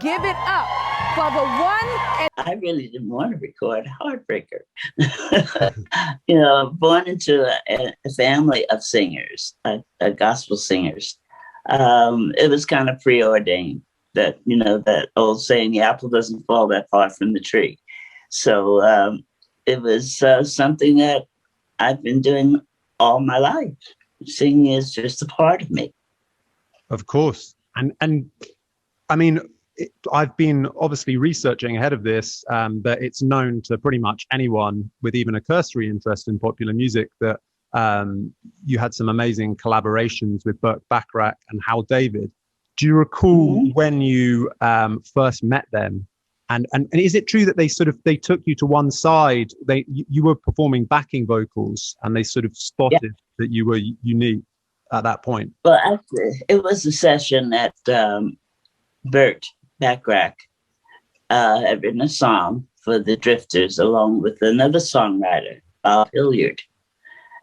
give it up for the one and I really didn't want to record Heartbreaker. Born into a family of singers, gospel singers. It was kind of preordained that, that old saying, the apple doesn't fall that far from the tree. So it was something that I've been doing all my life. Singing is just a part of me. Of course. And I mean, I've been obviously researching ahead of this, that it's known to pretty much anyone with even a cursory interest in popular music that you had some amazing collaborations with Bacharach and Hal David. Do you recall when you first met them? And is it true that they took you to one side? You were performing backing vocals, and they sort of spotted that you were unique at that point? Well, actually, it was a session that Bert Bacharach had written a song for the Drifters along with another songwriter, Bob Hilliard.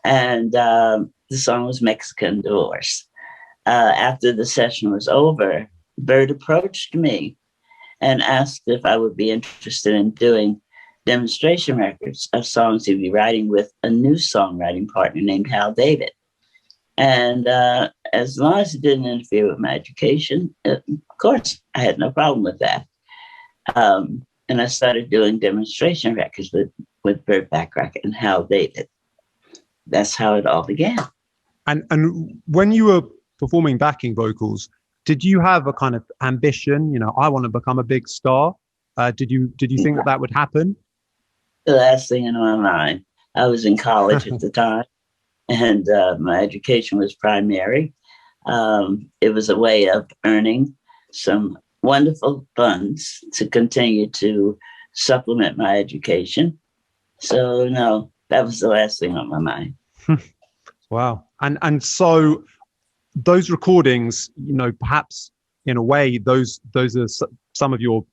And the song was Mexican Divorce. After the session was over, Bert approached me and asked if I would be interested in doing demonstration records of songs he'd be writing with a new songwriting partner named Hal David. And as long as it didn't interfere with my education, of course, I had no problem with that. And I started doing demonstration records with Bert Bacharach and Hal David. That's how it all began. And when you were performing backing vocals, did you have a kind of ambition? I want to become a big star. Did you think that would happen? The last thing in my mind. I was in college at the time, and my education was primary. It was a way of earning some wonderful funds to continue to supplement my education. So no, that was the last thing on my mind. Wow. And so those recordings, perhaps in a way, those are some of your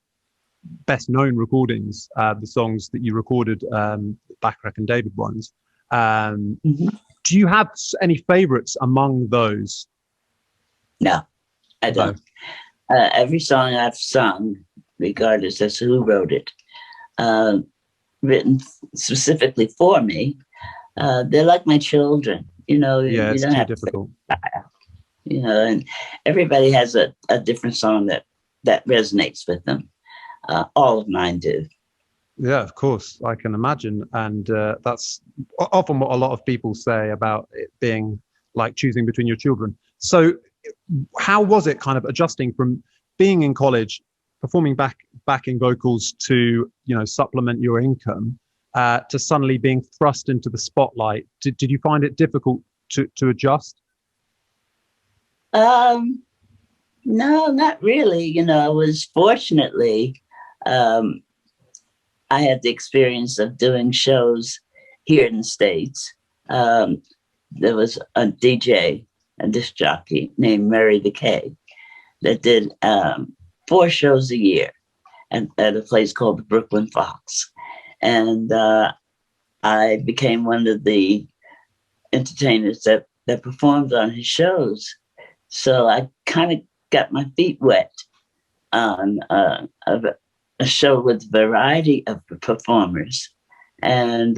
best known recordings, the songs that you recorded, Bacharach and David ones. Do you have any favorites among those? No, I don't. Every song I've sung, regardless as to who wrote it, written specifically for me, they're like my children. It's too difficult. And everybody has a different song that resonates with them. All of mine do. Yeah, of course, I can imagine. And that's often what a lot of people say about it being like choosing between your children. So how was it kind of adjusting from being in college, performing backing vocals to, supplement your income, to suddenly being thrust into the spotlight? Did you find it difficult to adjust? No, not really. I was fortunately, I had the experience of doing shows here in the States. There was a DJ, a disc jockey named Murray the K, that did 4 shows a year at a place called the Brooklyn Fox. And I became one of the entertainers that performed on his shows. So I kind of got my feet wet on a show with a variety of performers, and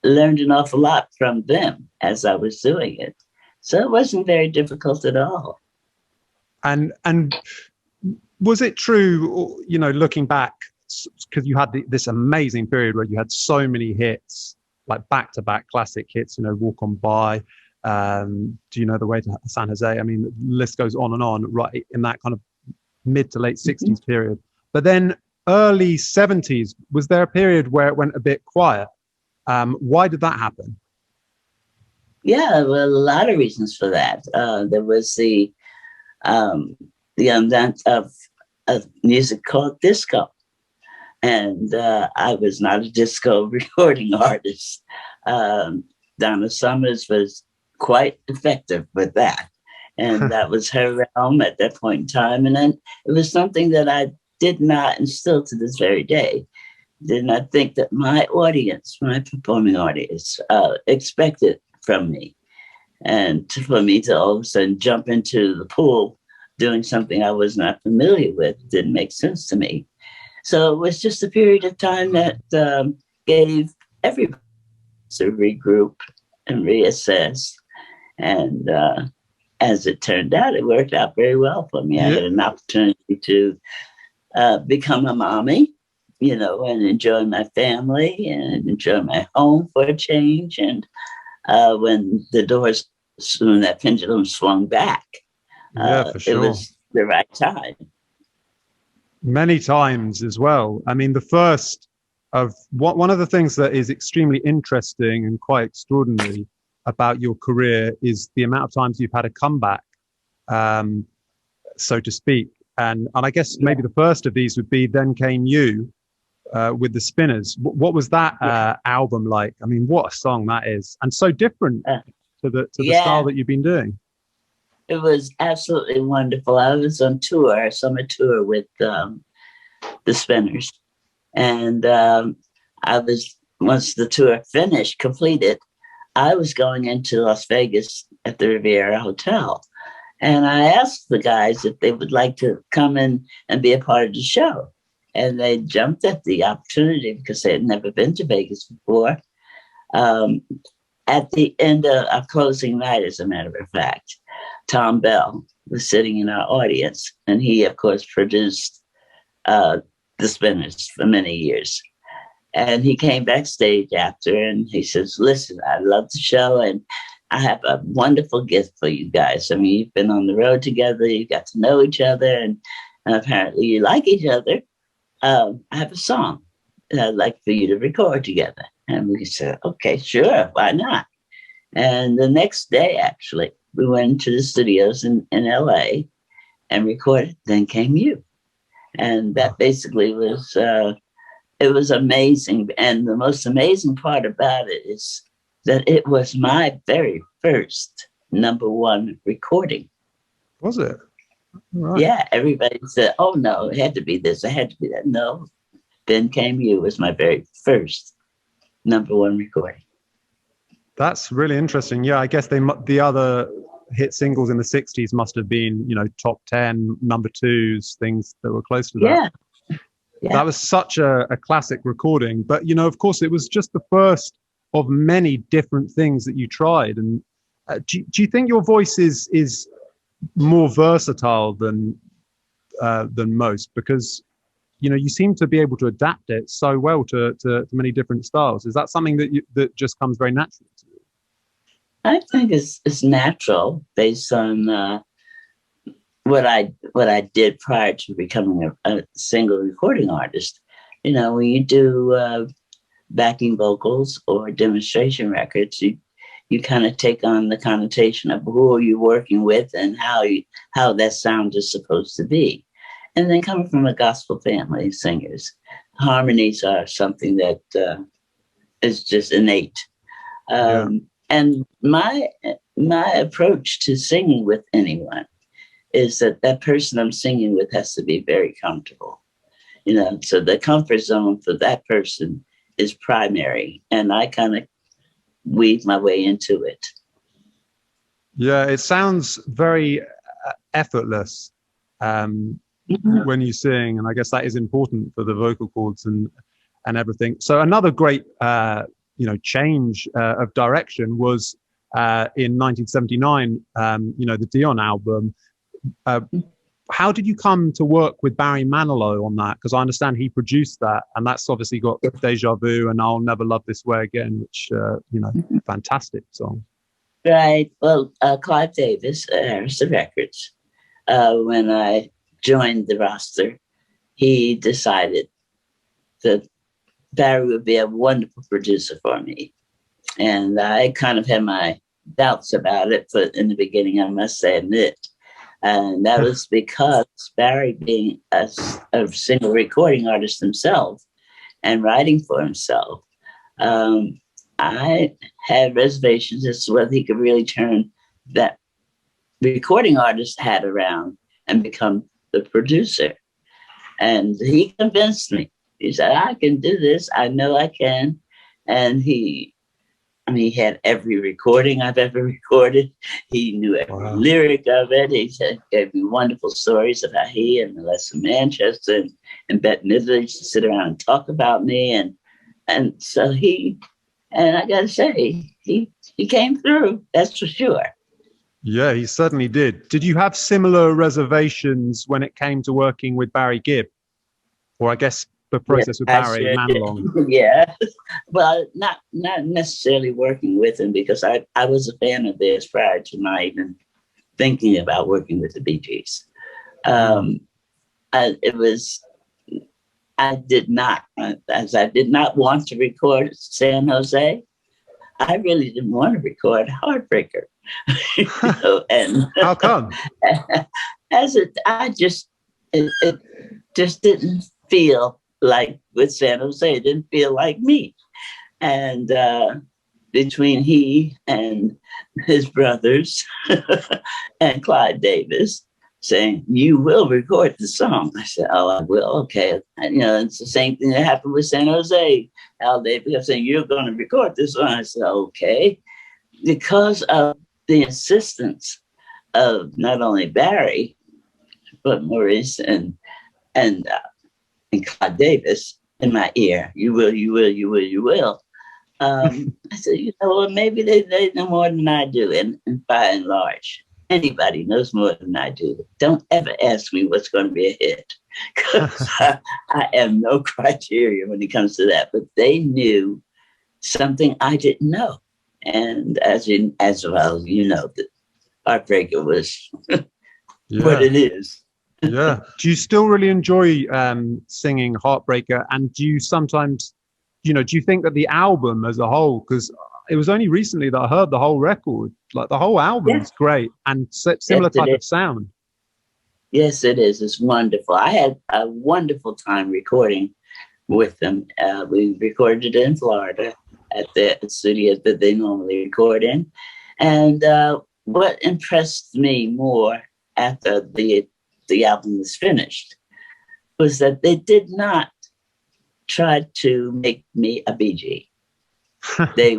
learned an awful lot from them as I was doing it. So it wasn't very difficult at all. And was it true, looking back, because you had this amazing period where you had so many hits, like back-to-back classic hits, Walk On By, Do You Know the Way to San Jose? I mean, the list goes on and on, right in that kind of mid to late 60s period. But then early 70s, was there a period where it went a bit quiet? Why did that happen? Yeah, well, a lot of reasons for that. There was the advent of music called disco. And I was not a disco recording artist. Donna Summers was quite effective with that. And that was her realm at that point in time. And then it was something that I did not, and still to this very day, did not think that my audience, my performing audience, expected from me. And for me to all of a sudden jump into the pool doing something I was not familiar with. Didn't make sense to me. So it was just a period of time that gave everybody to regroup and reassess. And as it turned out, it worked out very well for me. I had an opportunity to become a mommy, you know, and enjoy my family and enjoy my home for a change. And when that pendulum swung back, for sure. it was the right time. Many times as well. I mean, one of the things that is extremely interesting and quite extraordinary about your career is the amount of times you've had a comeback, so to speak. And I guess maybe the first of these would be Then Came You with the Spinners. What was that album like? I mean, what a song that is, and so different to the style that you've been doing. It was absolutely wonderful. I was on tour, a summer tour with the Spinners. And once the tour completed, I was going into Las Vegas at the Riviera Hotel. And I asked the guys if they would like to come in and be a part of the show. And they jumped at the opportunity because they had never been to Vegas before. At the end of our closing night, as a matter of fact, Tom Bell was sitting in our audience, and he, of course, produced the Spinners for many years. And he came backstage after, and he says, "Listen, I love the show, and I have a wonderful gift for you guys. I mean, you've been on the road together, you got to know each other, and apparently you like each other. I have a song that I'd like for you to record together." And we said, "Okay, sure, why not?" And the next day, actually, we went to the studios in LA and recorded Then Came You. And that basically was, it was amazing. And the most amazing part about it is that it was my very first #1 recording. Was it? Right. Yeah, everybody said, "Oh, no, it had to be this, it had to be that." No, Then Came You was my very first #1 recording. That's really interesting. Yeah, I guess the other hit singles in the 60s must have been, you know, top 10, #2s, things that were close to that. Yeah. That was such a classic recording. But, you know, of course, it was just the first of many different things that you tried. And do you think your voice is more versatile than most? Because, you know, you seem to be able to adapt it so well to many different styles. Is that something that just comes very naturally to you? I think it's natural based on what I did prior to becoming a single recording artist. You know, when you do backing vocals or demonstration records, you kind of take on the connotation of who are you working with and how that sound is supposed to be. And then coming from a gospel family of singers, harmonies are something that is just innate. And my approach to singing with anyone is that person I'm singing with has to be very comfortable. You know, so the comfort zone for that person is primary, and I kind of weave my way into it. Yeah, it sounds very effortless when you sing, and I guess that is important for the vocal cords and everything. So another great change of direction was in 1979, the Dionne album. How did you come to work with Barry Manilow on that? Because I understand he produced that, and that's obviously got Deja Vu and I'll Never Love This Way Again, which, fantastic song. Right. Well, Clive Davis, Harrison Records, when I joined the roster, he decided that Barry would be a wonderful producer for me. And I kind of had my doubts about it, but in the beginning, I must admit. And that was because Barry, being a single recording artist himself and writing for himself, I had reservations as to whether he could really turn that recording artist hat around and become the producer. And he convinced me. He said, "I can do this. I know I can." And he I mean, he had every recording I've ever recorded. He knew every lyric of it. He gave me wonderful stories of how he and Melissa Manchester and Bette Midler used to sit around and talk about me. And so and I got to say, he came through, that's for sure. Yeah, he certainly did. Did you have similar reservations when it came to working with Barry Gibb? Or I guess the process with Barry Manilow? Yeah, well, not necessarily working with him, because I was a fan of theirs prior to my even thinking about working with the Bee Gees. I did not want to record San Jose. I really didn't want to record Heartbreaker. And how come? It just didn't feel like with San Jose. It didn't feel like me. And between he and his brothers and Clyde Davis saying, "You will record the song," I said, "Oh, I will. Okay." And, it's the same thing that happened with San Jose. Al Davis kept saying, "You're going to record this song." I said, "Okay." Because of the insistence of not only Barry, but Maurice and Clyde Davis in my ear, "You will, you will, you will, you will." I said, well, maybe they know more than I do. And by and large, anybody knows more than I do. Don't ever ask me what's going to be a hit, because I have no criteria when it comes to that. But they knew something I didn't know. And as well, that Heartbreaker was what it is. Yeah. Do you still really enjoy singing Heartbreaker? And do you sometimes, do you think that the album as a whole, because it was only recently that I heard the whole record, like the whole album is great and similar type of sound. Yes, it is. It's wonderful. I had a wonderful time recording with them. We recorded it in Florida at the studio that they normally record in. And what impressed me more after the album was finished was that they did not try to make me a Bee Gee. They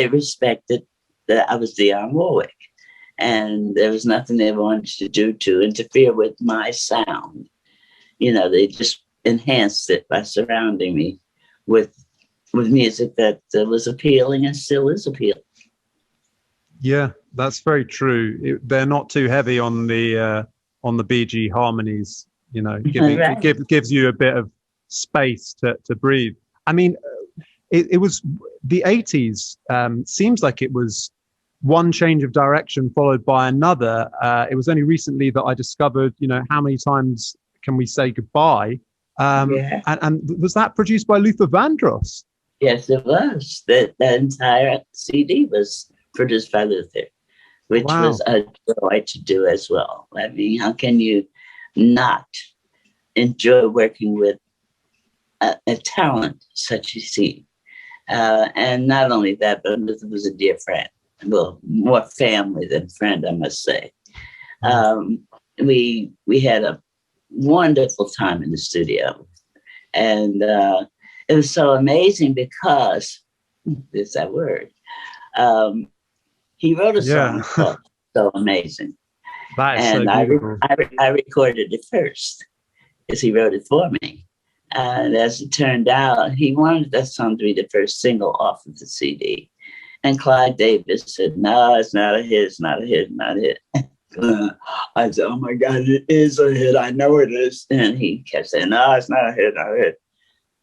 respected that I was Dionne Warwick, and there was nothing they wanted to do to interfere with my sound. They just enhanced it by surrounding me with music that was appealing and still is appealing. Yeah, that's very true. They're not too heavy on the Bee Gee harmonies. It gives you a bit of space to breathe. I mean, it was the 80s. Seems like it was one change of direction followed by another. It was only recently that I discovered, how many times can we say goodbye? And was that produced by Luther Vandross? Yes, it was. The entire CD was produced by Luther, which was a joy to do as well. I mean, how can you not enjoy working with a talent such as he? And not only that, but Luther was a dear friend. Well, more family than friend, I must say. We had a wonderful time in the studio. And it was so amazing because, there's that word, he wrote a song called So Amazing. That is and so beautiful. I recorded it first, because he wrote it for me. And as it turned out, he wanted that song to be the first single off of the CD. And Clyde Davis said, "No, it's not a hit, it's not a hit, it's not a hit." I said, "Oh my God, it is a hit. I know it is." And he kept saying, "No, it's not a hit, not a hit."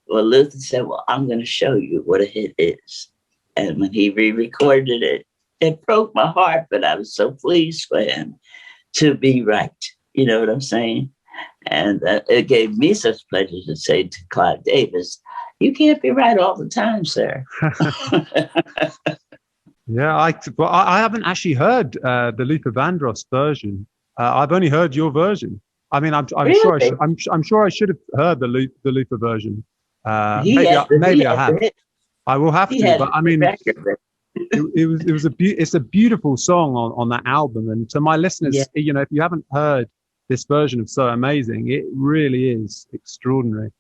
Well, Luther said, "Well, I'm going to show you what a hit is." And when he re-recorded it, it broke my heart, but I was so pleased for him to be right. You know what I'm saying? And it gave me such pleasure to say to Clyde Davis, "You can't be right all the time, sir." Yeah, I haven't actually heard the Luther Vandross version. I've only heard your version. I mean, I'm Really? sure I should have heard the Luther version. Maybe I have. I will have to. But I mean, it's a beautiful song on that album. And to my listeners, if you haven't heard this version of So Amazing, it really is extraordinary.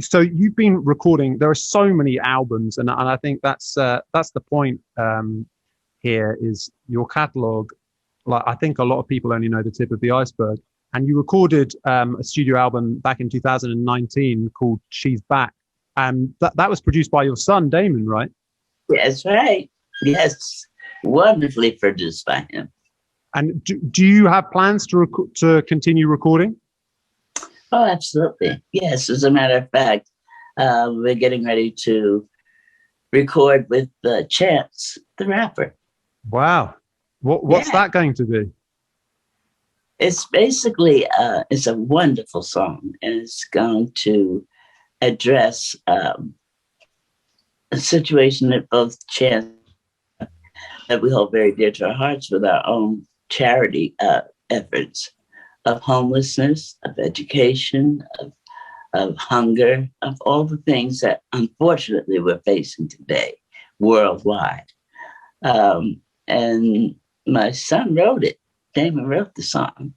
So you've been recording. There are so many albums, and I think that's the point here. Is your catalog? Like, I think a lot of people only know the tip of the iceberg. And you recorded a studio album back in 2019 called "She's Back," and that was produced by your son Damon, right? That's right. Yes, wonderfully produced by him. And do you have plans to continue recording? Oh, absolutely. Yes, as a matter of fact, we're getting ready to record with Chance the Rapper. Wow. What's that going to be? It's basically, it's a wonderful song, and it's going to address a situation that both Chance that we hold very dear to our hearts with our own charity efforts of homelessness, of education, of hunger, of all the things that unfortunately we're facing today worldwide. And my son wrote it. Damon wrote the song.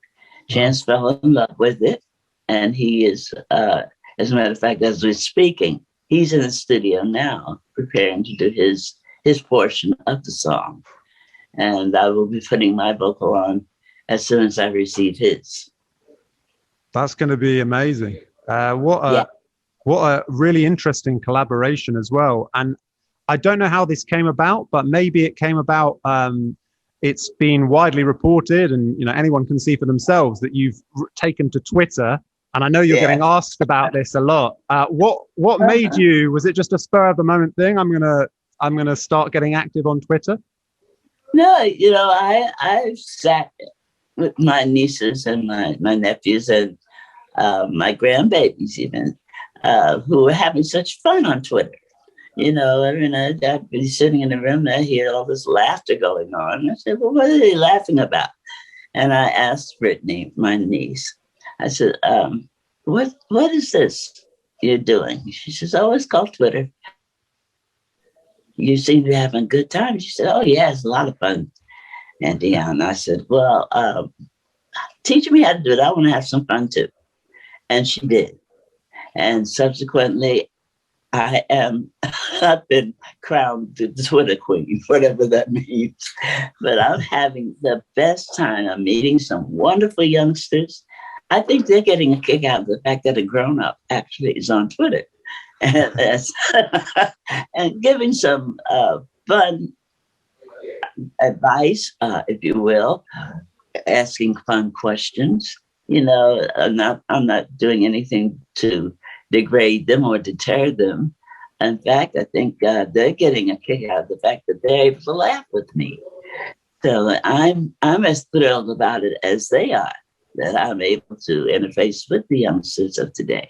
Chance fell in love with it. And he is, as a matter of fact, as we're speaking, he's in the studio now preparing to do his portion of the song. And I will be putting my vocal on as soon as I receive his. That's going to be amazing. What a really interesting collaboration as well. And I don't know how this came about, but maybe it came about. It's been widely reported, and anyone can see for themselves that you've taken to Twitter. And I know you're getting asked about this a lot. What made you? Was it just a spur of the moment thing? I'm gonna start getting active on Twitter. No, I've sat with my nieces and my nephews and my grandbabies even, who were having such fun on Twitter. I'd be sitting in the room and I hear all this laughter going on. I said, well, what are they laughing about? And I asked Brittany, my niece, I said, what is this you're doing? She says, oh, it's called Twitter. You seem to be having a good time. She said, oh, yeah, it's a lot of fun. And Dionne, I said, well, teach me how to do it. I want to have some fun too. And she did. And subsequently, I've been crowned the Twitter queen, whatever that means. But I'm having the best time. I'm meeting some wonderful youngsters. I think they're getting a kick out of the fact that a grown-up actually is on Twitter. And, and giving some fun advice, if you will, asking fun questions. I'm not doing anything to degrade them or deter them. In fact, I think they're getting a kick out of the fact that they're able to laugh with me. So I'm as thrilled about it as they are that I'm able to interface with the youngsters of today.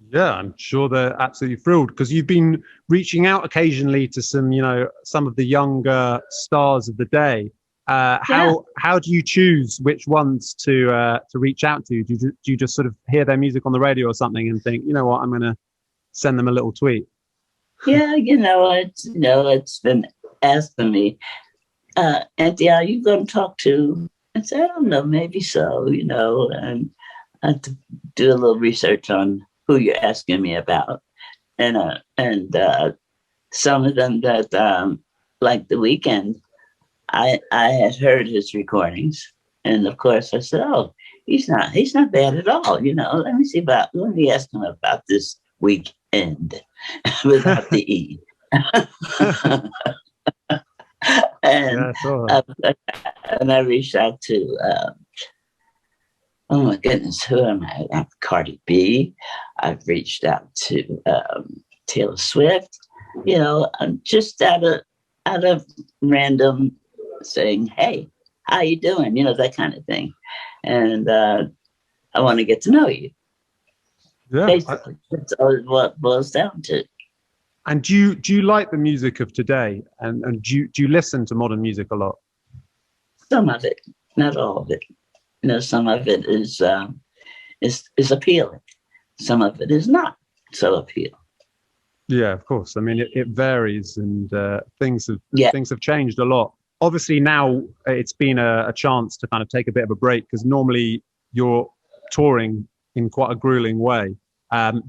Yeah, I'm sure they're absolutely thrilled because you've been reaching out occasionally to some of the younger stars of the day. How do you choose which ones to reach out to? Do you just sort of hear their music on the radio or something and think, you know what, I'm going to send them a little tweet? Yeah, it's been asked of me, Auntie, are you going to talk to? I said, I don't know, maybe so, and I have to do a little research on who you're asking me about. And some of them that, like The Weeknd, I had heard his recordings. And of course I said, oh, he's not bad at all. Let me ask him about this weekend without the E. And I reached out to, oh my goodness, who am I? I'm Cardi B. I've reached out to Taylor Swift. I'm just out of random saying, hey, how you doing? That kind of thing. And I want to get to know you. Yeah, basically, that's what it boils down to. And do you like the music of today? And do you listen to modern music a lot? Some of it, not all of it. Some of it is appealing. Some of it is not so appealing. Yeah, of course. I mean, it varies, and things have changed a lot. Obviously, now it's been a chance to kind of take a bit of a break because normally you're touring in quite a grueling way.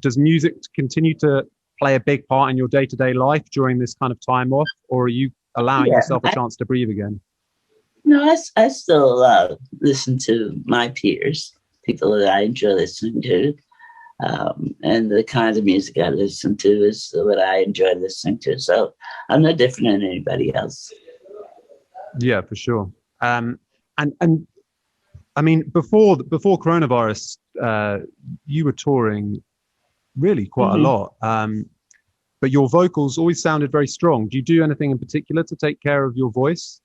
Does music continue to play a big part in your day-to-day life during this kind of time off, or are you allowing yourself a chance to breathe again? No, I still listen to my peers, people that I enjoy listening to. And the kind of music I listen to is what I enjoy listening to. So I'm no different than anybody else. Yeah, for sure. And I mean, before coronavirus, you were touring really quite a lot. But your vocals always sounded very strong. Do you do anything in particular to take care of your voice?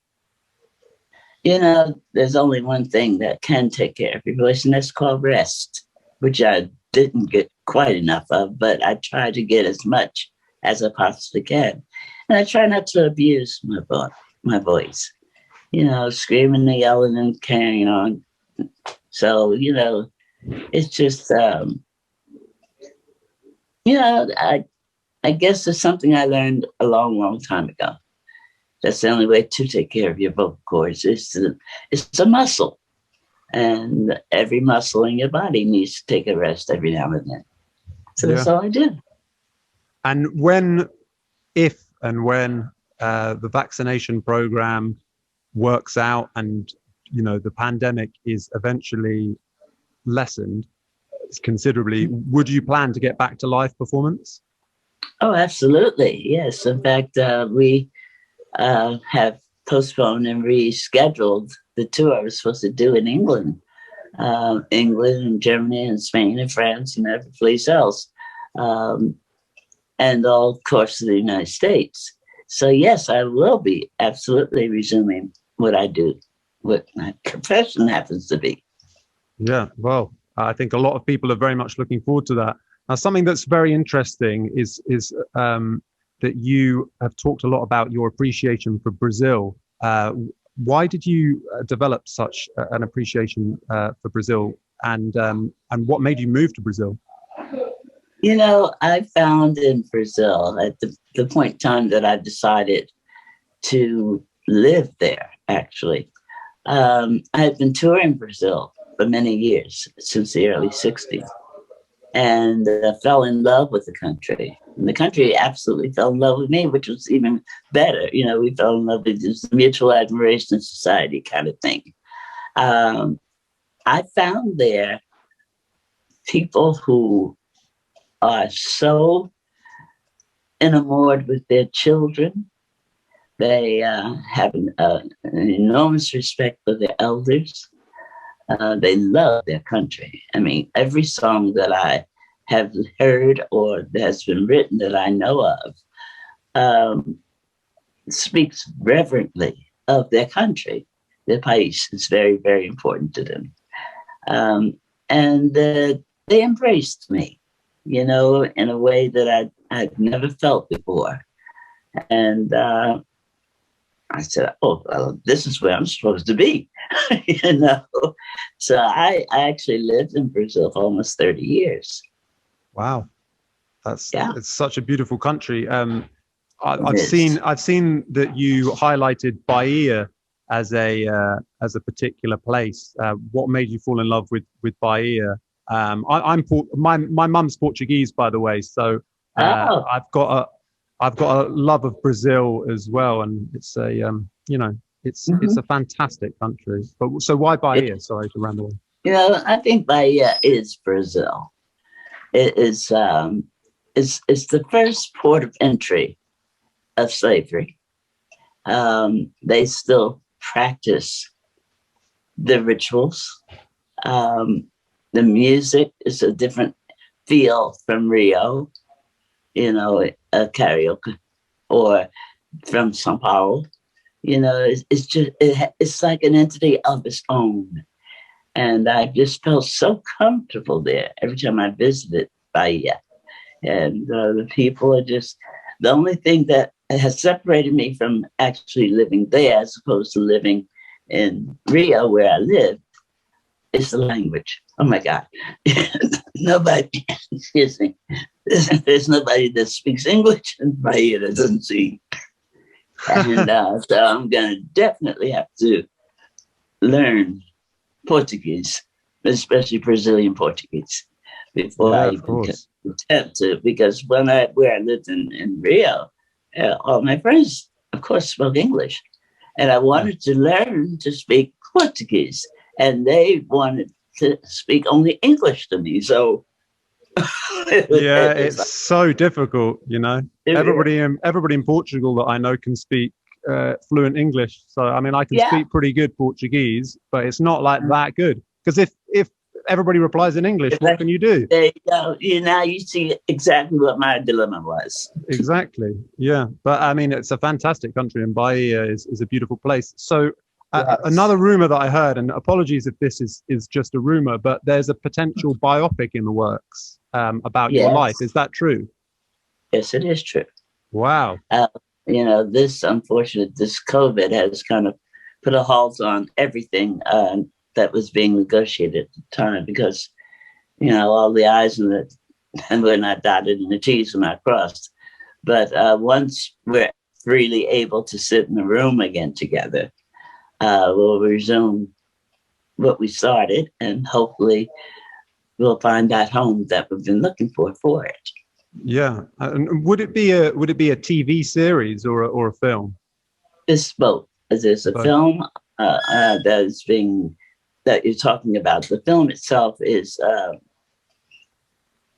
You know, there's only one thing that can take care of your voice, and that's called rest, which I didn't get quite enough of, but I try to get as much as I possibly can. And I try not to abuse my voice, you know, screaming and yelling and carrying on. So, you know, it's just, you know, I guess it's something I learned a long, long time ago. That's the only way to take care of your vocal cords. It's a muscle. And every muscle in your body needs to take a rest every now and then. So that's all I do. And if and when the vaccination program works out and, you know, the pandemic is eventually lessened considerably, would you plan to get back to live performance? Oh, absolutely. Yes. In fact, we have postponed and rescheduled the tour I was supposed to do in England, England and Germany and Spain and France and every place else, and all, of course, the United States. So yes, I will be absolutely resuming what I do, what my profession happens to be. Yeah, well, I think a lot of people are very much looking forward to that. Now, something that's very interesting is that you have talked a lot about your appreciation for Brazil. Why did you develop such an appreciation for Brazil, and what made you move to Brazil? You know, I found in Brazil at the point in time that I decided to live there, actually. I had been touring Brazil for many years, since the early 60s, and fell in love with the country. And the country absolutely fell in love with me, which was even better. You know, we fell in love with this mutual admiration society kind of thing. I found there people who are so enamored with their children. They have an enormous respect for their elders. They love their country. I mean, every song that I have heard or that's been written that I know of speaks reverently of their country. Their país is very, very important to them. And they embraced me, you know, in a way that I'd never felt before. And I said, oh, well, this is where I'm supposed to be, you know. So I actually lived in Brazil for almost 30 years. Wow, it's such a beautiful country. I've seen that you highlighted Bahia as a particular place. What made you fall in love with Bahia? My mum's Portuguese, by the way, so I've got a love of Brazil as well, and it's a you know, it's a fantastic country. But so why Bahia? Sorry to ramble on. You know, I think Bahia is Brazil. It is it's the first port of entry of slavery. They still practice the rituals. The music is a different feel from Rio, you know, karaoke, or from São Paulo. You know, it's just it's like an entity of its own. And I just felt so comfortable there every time I visited Bahia. And the people are just, the only thing that has separated me from actually living there as opposed to living in Rio, where I live, is the language. Oh my God. Nobody, excuse me, there's nobody that speaks English in Bahia that doesn't see. And so I'm going to definitely have to learn Portuguese, especially Brazilian Portuguese. before Yeah, I of even could course. attempt to. Because where I lived in Rio, all my friends, of course, spoke English, and I Yeah. wanted to learn to speak Portuguese, and they wanted to speak only English to me. So Yeah, it was it's like, so difficult, you know. Everybody in Portugal that I know can speak fluent English. So I mean, I can yeah. speak pretty good Portuguese, but it's not like that good. Because if everybody replies in English, what can you do? There you go. Now you see exactly what my dilemma was. Exactly. Yeah. But I mean, it's a fantastic country, and Bahia is a beautiful place. So Yes. another rumor that I heard, and apologies if this is just a rumor, but there's a potential biopic in the works about your life. Yes. Is that true? Yes, it is true. Wow. Uh, this COVID has kind of put a halt on everything that was being negotiated at the time because, all the I's and were not dotted and the T's were not crossed. But once we're freely able to sit in the room again together, we'll resume what we started, and hopefully we'll find that home that we've been looking for it. Yeah. And would it be a TV series or a film? It's both. There's a Both. film that you're talking about. The film itself is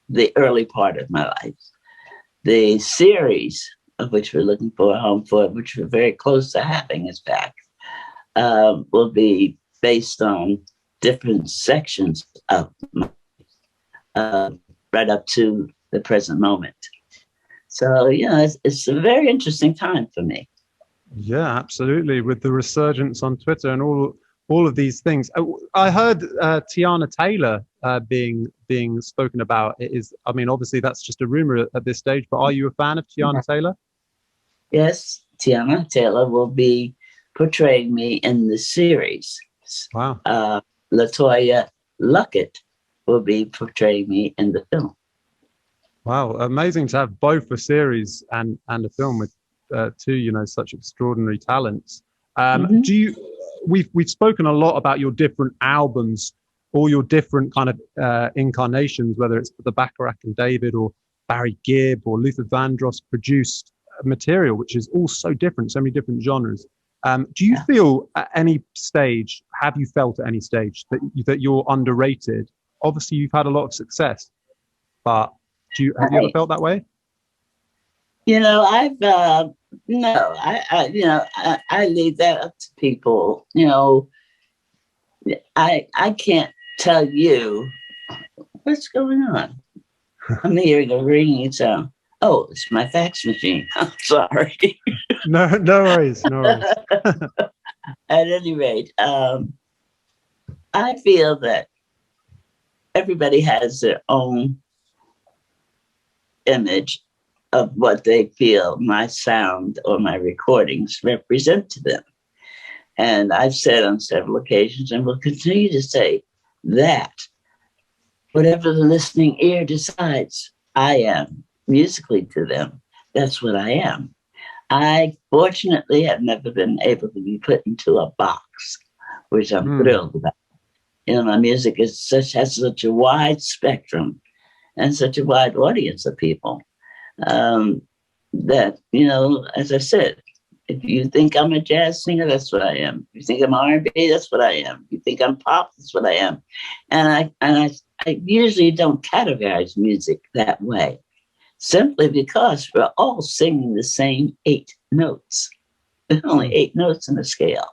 the early part of my life. The series of which we're looking for a home for, which we're very close to having, is back, will be based on different sections of uh, right up to the present moment. So, it's a very interesting time for me. Yeah, absolutely. With the resurgence on Twitter and all of these things, I heard Tiana Taylor being spoken about. It is, I mean, obviously that's just a rumor at this stage. But are you a fan of Tiana Taylor? Yes, Tiana Taylor will be portraying me in the series. Wow. Latoya Luckett will be portraying me in the film. Wow, amazing to have both a series and a film with two, such extraordinary talents. Mhm. Do you? We've spoken a lot about your different albums, all your different kind of incarnations, whether it's the Bacharach and David or Barry Gibb or Luther Vandross produced material, which is all so different, so many different genres. Do you Yeah. feel at any stage, have you felt at any stage that you're underrated? Obviously, you've had a lot of success, but have you ever felt that way? I've no, I leave that up to people. I can't tell you what's going on. I'm hearing a ringing sound. Oh, it's my fax machine. I'm sorry. No, no worries, no worries. At any rate, I feel that everybody has their own image of what they feel my sound or my recordings represent to them. And I've said on several occasions and will continue to say that whatever the listening ear decides I am musically to them, that's what I am. I fortunately have never been able to be put into a box, which I'm thrilled about. My music has such a wide spectrum and such a wide audience of people that, as I said, if you think I'm a jazz singer, that's what I am. If you think I'm R&B, that's what I am. If you think I'm pop, that's what I am. And I usually don't categorize music that way, simply because we're all singing the same 8 notes. There's only 8 notes in the scale.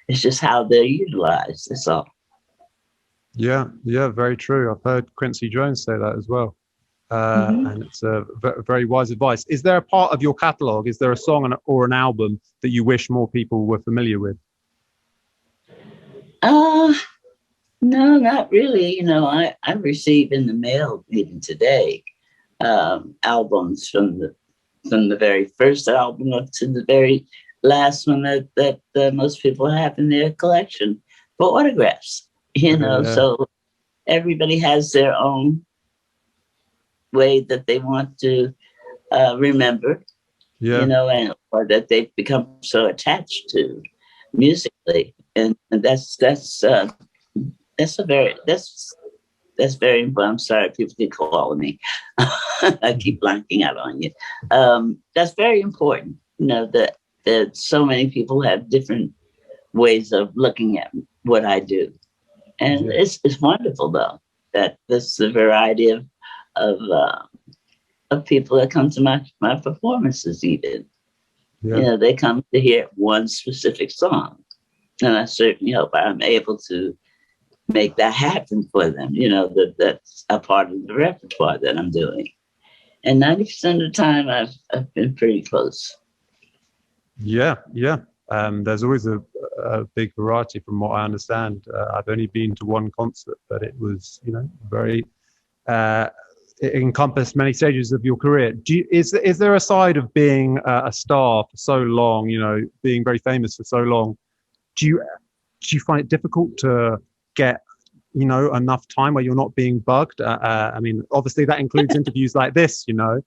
It's just how they're utilized. That's all. Yeah, very true. I've heard Quincy Jones say that as well. And it's a very wise advice. Is there a part of your catalog, is there a song or an album that you wish more people were familiar with? No, not really. I received in the mail even today albums from the very first album up to the very last one that most people have in their collection for autographs. So everybody has their own way that they want to remember, or that they've become so attached to musically, and that's That's very important. I'm sorry, people keep calling me. I keep blanking out on you. That's very important. You know, that so many people have different ways of looking at what I do. And it's wonderful, though, that there's a variety of people that come to my performances even. Yeah. You know, they come to hear one specific song. And I certainly hope I'm able to make that happen for them. You know, that's a part of the repertoire that I'm doing. And 90% of the time, I've been pretty close. Yeah. There's always a big variety from what I understand. I've only been to one concert, but it was, you know, very, it encompassed many stages of your career. Is there a side of being a star for so long, you know, being very famous for so long? Do you find it difficult to get, you know, enough time where you're not being bugged? I mean, obviously that includes interviews like this, you know,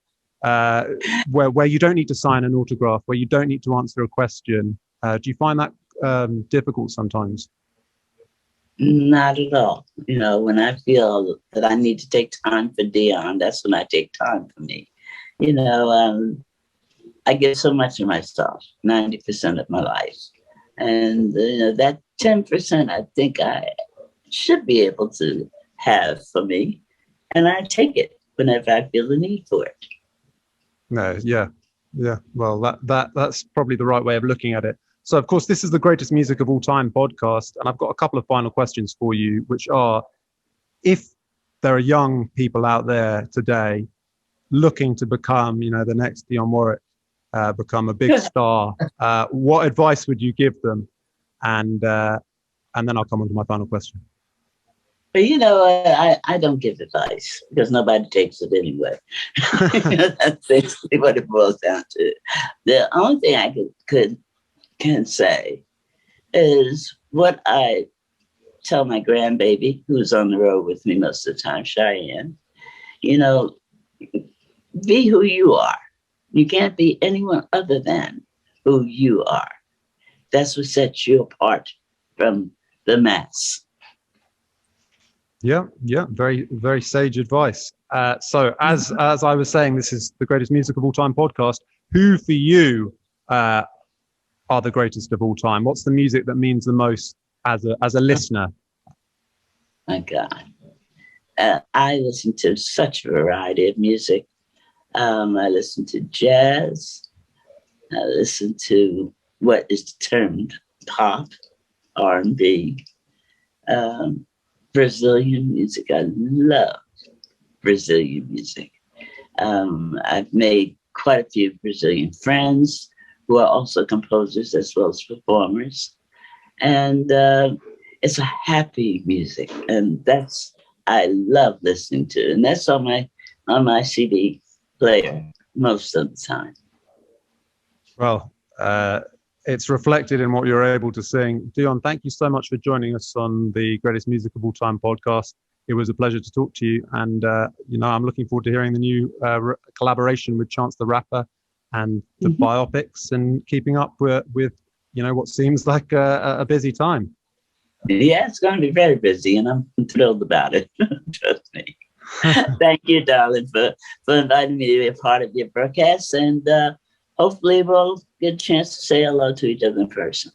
where you don't need to sign an autograph, where you don't need to answer a question. Do you find that difficult sometimes? Not at all. You know, when I feel that I need to take time for Dionne, that's when I take time for me. You know, I give so much of myself, 90% of my life. And, you know, that 10% I think I should be able to have for me. And I take it whenever I feel the need for it. No, yeah. Well, that's probably the right way of looking at it. So, of course, this is the Greatest Music of All Time podcast, and I've got a couple of final questions for you, which are, if there are young people out there today looking to become, you know, the next Dionne Warwick, become a big star, what advice would you give them? And then I'll come on to my final question. But, you know, I don't give advice because nobody takes it anyway. That's basically what it boils down to. The only thing I can say is what I tell my grandbaby, who's on the road with me most of the time, Cheyenne, you know, be who you are. You can't be anyone other than who you are. That's what sets you apart from the mass. Yeah, very, very sage advice. So as I was saying, this is the Greatest Music of All Time podcast. Who for you are the greatest of all time? What's the music that means the most as a listener? My God. I listen to such a variety of music. I listen to jazz. I listen to what is termed pop, R&B, Brazilian music. I love Brazilian music. I've made quite a few Brazilian friends who are also composers as well as performers. And it's a happy music. And I love listening to. And that's on my CD player most of the time. Well, it's reflected in what you're able to sing. Dionne, thank you so much for joining us on the Greatest Music of All Time podcast. It was a pleasure to talk to you. And, you know, I'm looking forward to hearing the new collaboration with Chance the Rapper and the biopics, and keeping up with, you know, what seems like a busy time. Yeah, it's going to be very busy, and I'm thrilled about it. Trust me. Thank you, darling, for inviting me to be a part of your broadcast. And hopefully we'll get a chance to say hello to each other in person.